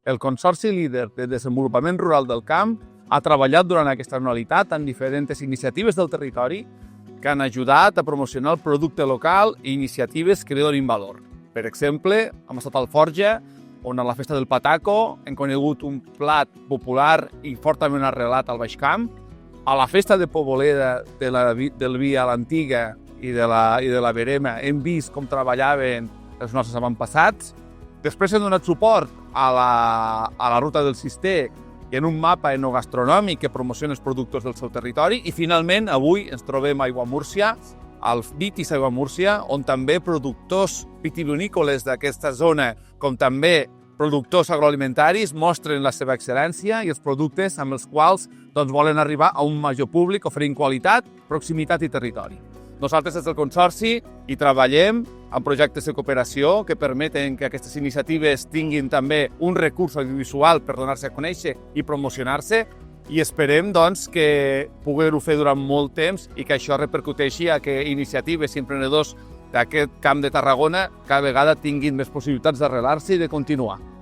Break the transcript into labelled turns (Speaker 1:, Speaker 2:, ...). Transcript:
Speaker 1: El Consorci Líder de Desenvolupament Rural del Camp ha treballat durant aquesta anualitat en diferents iniciatives del territori que han ajudat a promocionar el producte local i iniciatives que li donin valor. Per exemple, hem estat al Forja, on a la Festa del Pataco hem conegut un plat popular i fortament arrelat al Baix Camp. A la Festa de Poboleda del vi a l'Antiga i de la Verema hem vist com treballaven els nostres avantpassats. Després hem donat suport a la ruta del Cister i en un mapa enogastronòmic que promociona els productors del seu territori. I finalment avui ens trobem a Aiguamúrcia, al Vitis Aiguamúrcia, on també productors vitivinícoles d'aquesta zona, com també productors agroalimentaris, mostren la seva excel·lència i els productes amb els quals volen arribar a un major públic oferint qualitat, proximitat i territori. Nosaltres des del Consorci hi treballem en projectes de cooperació que permeten que aquestes iniciatives tinguin també un recurs audiovisual per donar-se a conèixer i promocionar-se i esperem que poder-ho fer durant molt temps i que això repercuteixi a que iniciatives i emprenedors d'aquest camp de Tarragona cada vegada tinguin més possibilitats d'arrelar-se i de continuar.